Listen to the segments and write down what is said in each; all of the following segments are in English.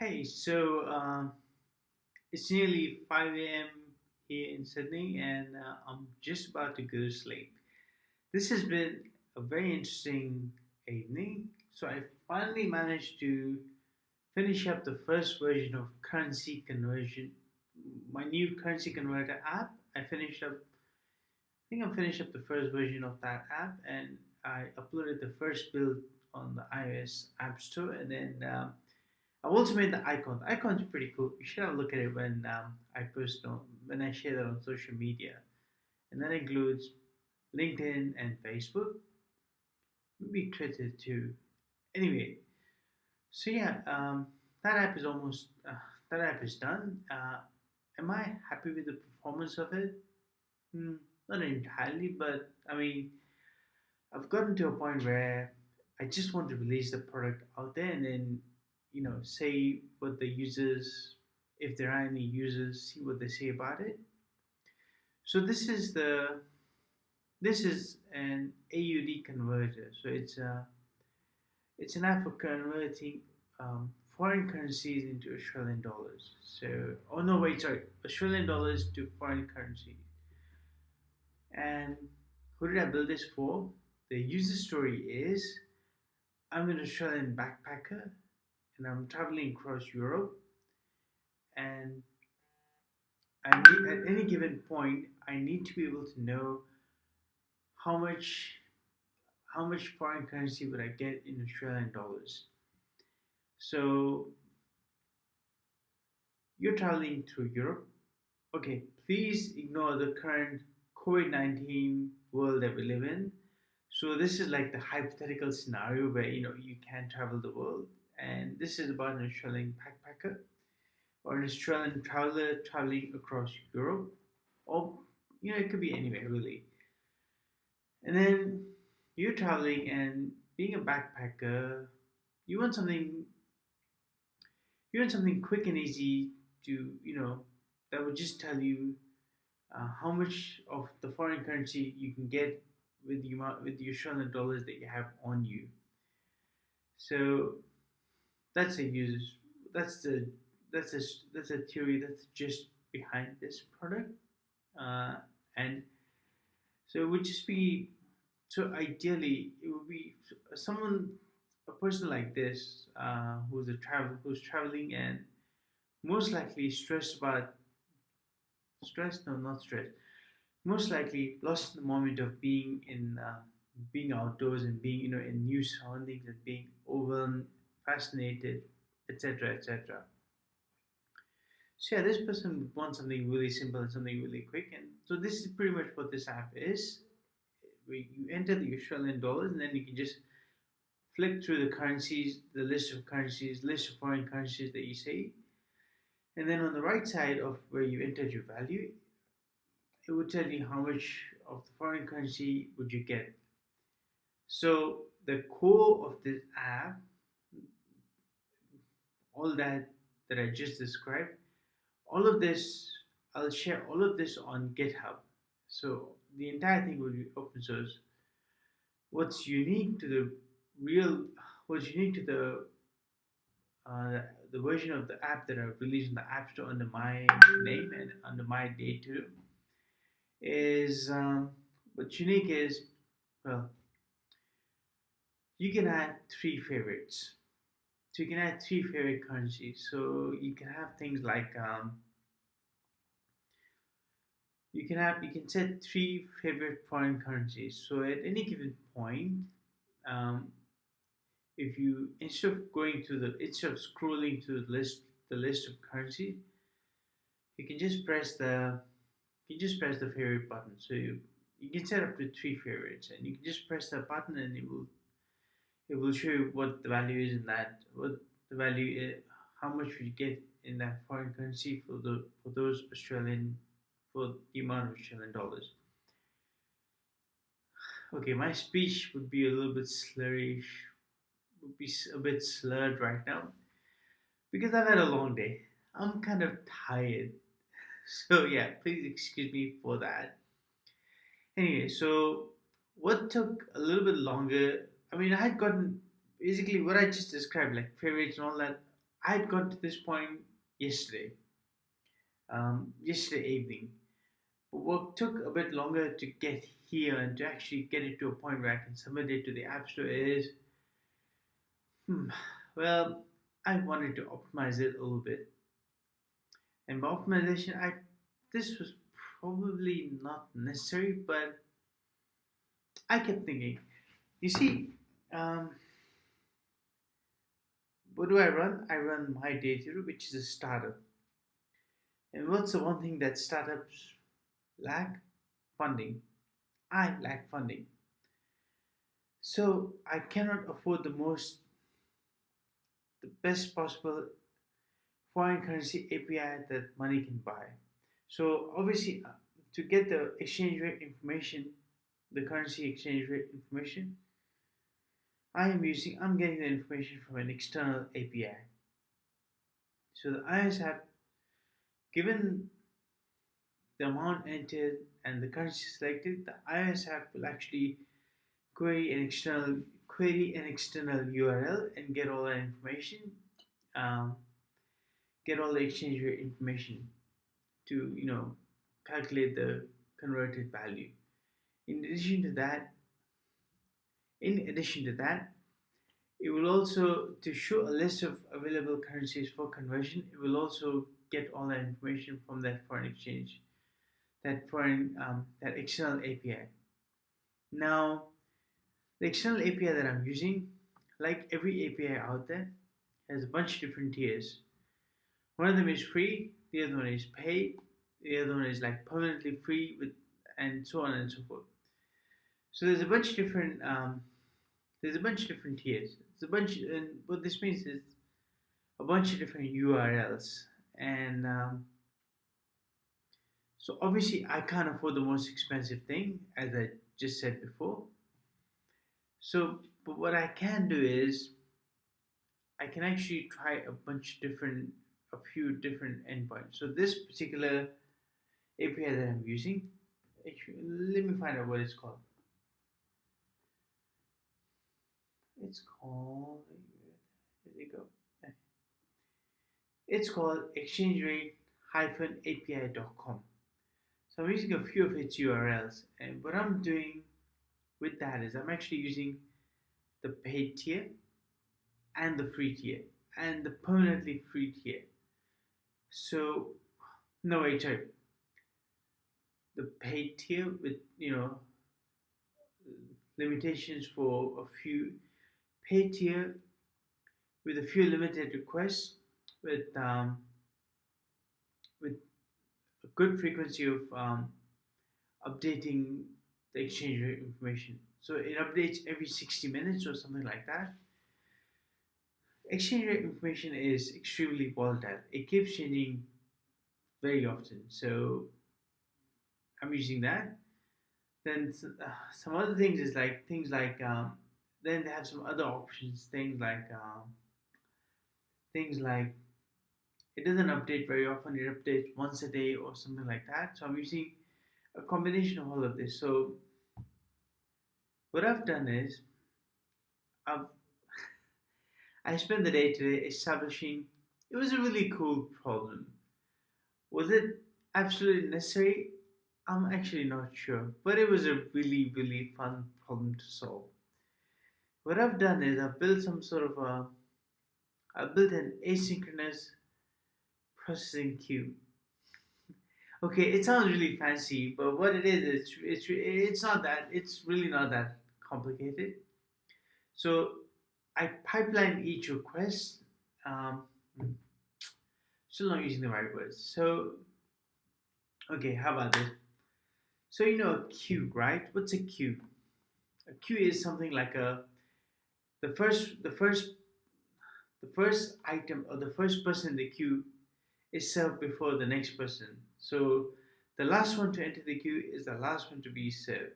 Hey, so it's nearly 5 a.m. here in Sydney, and I'm just about to go to sleep. This has been a very interesting evening. So I finally managed to finish up the first version of currency conversion, my new currency converter app. I finished up the first version of that app, and I uploaded the first build on the iOS App Store, and then I've also made the icon. The icon's pretty cool. You should have a look at it when when I share that on social media, and that includes LinkedIn and Facebook, maybe Twitter too. Anyway, so yeah, that app is almost that app is done. Am I happy with the performance of it? Hmm, not entirely, but I mean, I've gotten to a point where I just want to release the product out there and then, say what the users, if there are any users, see what they say about it. So this is an AUD converter. So it's an app for converting foreign currencies into Australian dollars. So, oh no, wait, sorry, Australian dollars to foreign currency. And who did I build this for? The user story is I'm an Australian backpacker and I'm traveling across Europe. And at any given point, I need to be able to know how much how much foreign currency would I get in Australian dollars. So you're traveling through Europe. Okay, please ignore the current COVID-19 world that we live in. So this is like the hypothetical scenario where you can travel the world, and this is about an Australian backpacker or an Australian traveler traveling across Europe, or it could be anywhere really. And then you're traveling and being a backpacker, you want something you want something quick and easy to that would just tell you how much of the foreign currency you can get with the Australian dollars that you have on you. So that's a use. That's the that's a that's a theory that's just behind this product, uh, and so it would just be so ideally it would be someone a person like this who's traveling and most likely stressed about stress no not stress most likely lost in the moment of being outdoors and being in new surroundings and being overwhelmed, fascinated, etc., etc. So yeah, this person would want something really simple and something really quick, and so this is pretty much what this app is. Where you enter the Australian dollars, and then you can just flick through the currencies, the list of currencies, list of foreign currencies that you see, and then on the right side of where you entered your value, it would tell you how much of the foreign currency would you get. So the core of this app, all that I just described, all of this, I'll share all of this on GitHub. So the entire thing will be open source. What's unique to the real, what's unique to uh, the version of the app that I've released in the App Store under my name and under my day too is what's unique is well you can add three favorites. So you can add three favorite currencies. So you can have things like you can set three favorite foreign currencies. So at any given point, um, if you instead of scrolling through the list of currency, you can just press the favorite button. So you can set up to three favorites, and you can just press that button, and it will show you what the value is in that, what the value is, how much you get in that foreign currency for those Australian for the amount of Australian dollars. Okay, my speech would be a little bit slurry, would be a bit slurred right now because I've had a long day. I'm kind of tired, so yeah, please excuse me for that. Anyway, so what took a little bit longer? I mean, I had gotten basically what I just described, like favorites and all that. I had got to this point yesterday, yesterday evening. But what took a bit longer to get here and to actually get it to a point where I can submit it to the App Store is, hmm, well, I wanted to optimize it a little bit. And by optimization, this was probably not necessary, but I kept thinking, you see, um, what do I run? I run my day zero, which is a startup. And what's the one thing that startups lack? Funding. I lack funding. So I cannot afford the best possible foreign currency API that money can buy. So obviously, to get the exchange rate information, the currency exchange rate information, I'm getting the information from an external API. So the IS have given the amount entered and the currency selected, the IS app will actually query an external URL and get all that information, um, get all the exchange rate information to calculate the converted value. In addition to that, in addition to that, it will also to show a list of available currencies for conversion. It will also get all that information from that foreign exchange, that external API. Now, the external API that I'm using, like every API out there, has a bunch of different tiers. One of them is free, the other one is paid, the other one is like permanently free with, and so on and so forth. So there's a bunch of different tiers. It's a bunch, and what this means is a bunch of different URLs, and so obviously I can't afford the most expensive thing, as I just said before. So, but what I can do is I can actually try a few different endpoints. So this particular API that I'm using, actually, let me find out what it's called. It's called, there you go. It's called exchangerate-api.com. So I'm using a few of its URLs, and what I'm doing with that is I'm actually using the paid tier and the free tier and the permanently free tier. So no wait, sorry. The paid tier with limitations for a few paid tier with a few limited requests with a good frequency of updating the exchange rate information. So it updates every 60 minutes or something like that. Exchange rate information is extremely volatile. It keeps changing very often. So I'm using that. Then some other things is like things like then they have some other options. Things like it doesn't update very often. It updates once a day or something like that. So I'm using a combination of all of this. So what I've done is I've I spent the day today establishing. It was a really cool problem. Was it absolutely necessary? I'm actually not sure, but it was a really really fun problem to solve. What I've done is I've built an asynchronous processing queue. Okay, it sounds really fancy, but what it is, it's not that. It's really not that complicated. So I pipeline each request. Um, Still not using the right words. So okay, how about this? So you know a queue, right? What's a queue? A queue is something like a the first the first the first item or the first person in the queue is served before the next person. So the last one to enter the queue is the last one to be served.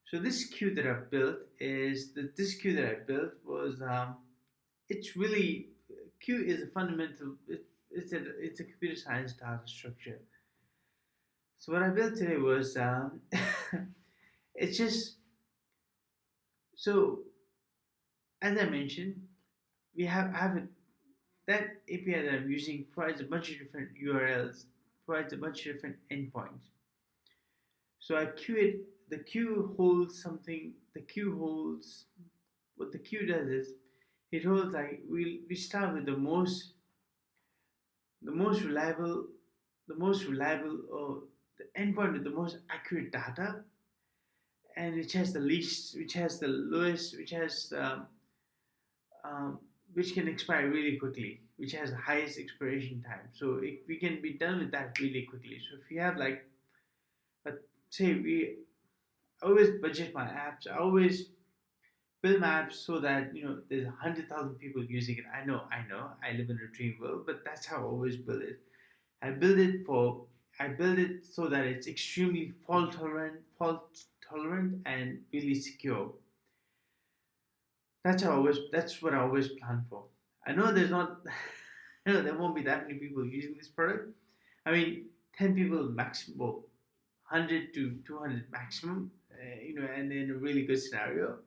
So this queue that I've built this queue that I built was it's really queue is a fundamental it's a computer science data structure. So what I built today was it's just so as I mentioned we have that API that I'm using provides a bunch of different URLs, provides a bunch of different endpoints. So I queue it. The queue holds something. The queue holds what the queue does is it holds like we start with the most reliable the most reliable or the endpoint with the most accurate data, and which has the least, which has the lowest, um, which can expire really quickly, which has the highest expiration time. So we can be done with that really quickly. So if you have like, a, say we I always budget my apps. I always build my apps so that there's 100,000 people using it. I know. I live in a dream world, but that's how I always build it. I build it for I build it so that it's extremely fault tolerant, and really secure. That's what I always plan for. I know there's not there won't be that many people using this product. I mean, 10 people maximum, well, 100 to 200 maximum, and in a really good scenario.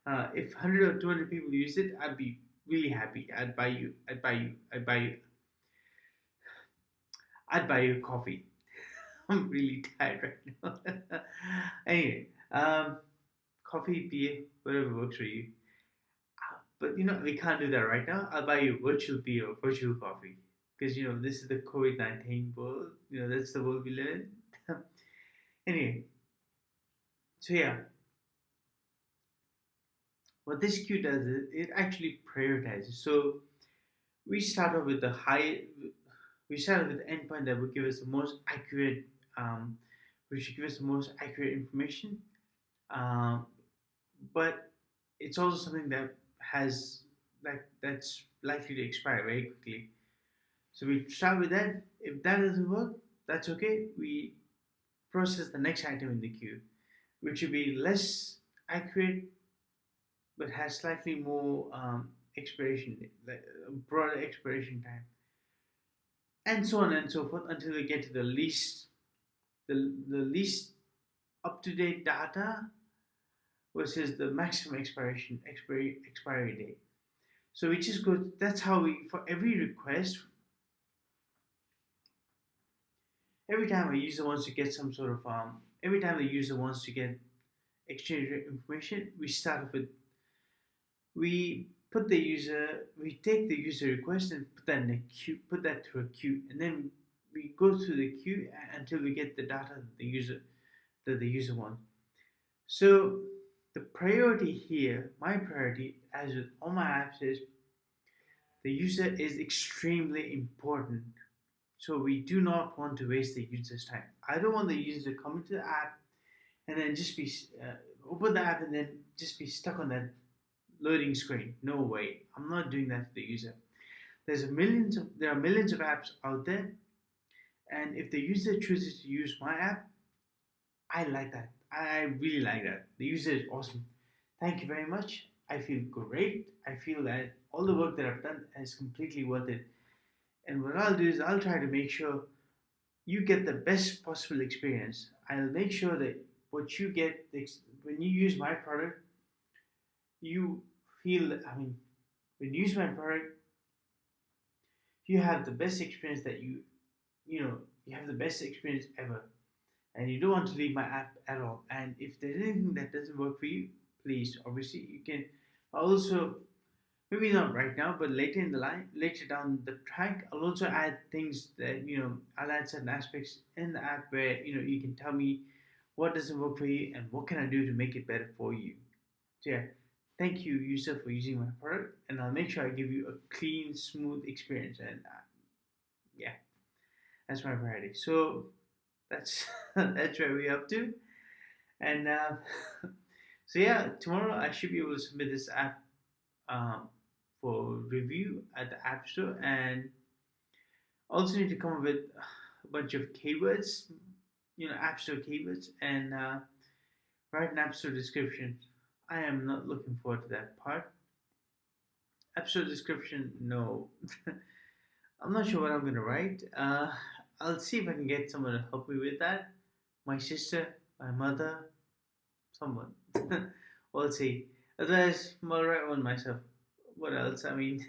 If 100 or 200 people use it, I'd be really happy. I'd buy you coffee. I'm really tired right now. Anyway, coffee, beer, whatever works for you. But we can't do that right now. I'll buy you virtual beer or virtual coffee because this is the COVID-19 world. That's the world we live in. Anyway, so yeah, what this queue does is it actually prioritizes. So we start off with the high. We start with the endpoint that will give us the most accurate. Which will give us the most accurate information. Um, but it's also something that has that's likely to expire very quickly. So we start with that. If that doesn't work, that's okay. We process the next item in the queue, which will be less accurate but has slightly more expiration, like a broader expiration time, and so on and so forth until we get to the least up to date data versus the maximum expiry date. So we just go. That's how we for every request. Every time a user wants to get some sort of every time the user wants to get exchange information, we start with we take the user request and put that in a queue, put that through a queue, and then we go through the queue until we get the data that the user wants. So the priority here, my priority, as with all my apps, is the user is extremely important. So we do not want to waste the user's time. I don't want the user to come into the app and then just be open the app and then just be stuck on that loading screen. No way. I'm not doing that to the user. There are millions of apps out there, and if the user chooses to use my app, I like that. I really like that. The user is awesome. Thank you very much. I feel great. I feel that all the work that I've done is completely worth it. And what I'll do is I'll try to make sure you get the best possible experience. I'll make sure that what you get when you use my product, you feel. I mean, when you use my product, you have the best experience that you have the best experience ever, and you don't want to leave my app at all. And if there's anything that doesn't work for you, please, obviously, you can also, maybe not right now, but later in the line, later down the track, I'll also add things that I'll add certain aspects in the app where you can tell me what doesn't work for you and what can I do to make it better for you. So yeah, thank you, user, for using my product, and I'll make sure I give you a clean, smooth experience. And yeah, that's my priority. So that's that's where we're up to. And so yeah, tomorrow I should be able to submit this app um, for review at the App Store, and also need to come up with a bunch of keywords, App Store keywords, and write an App Store description. I am not looking forward to that part. App Store description, no. I'm not sure what I'm gonna write. I'll see if I can get someone to help me with that. My sister, my mother, someone. We'll see. Otherwise, I'll write one myself. What else? I mean,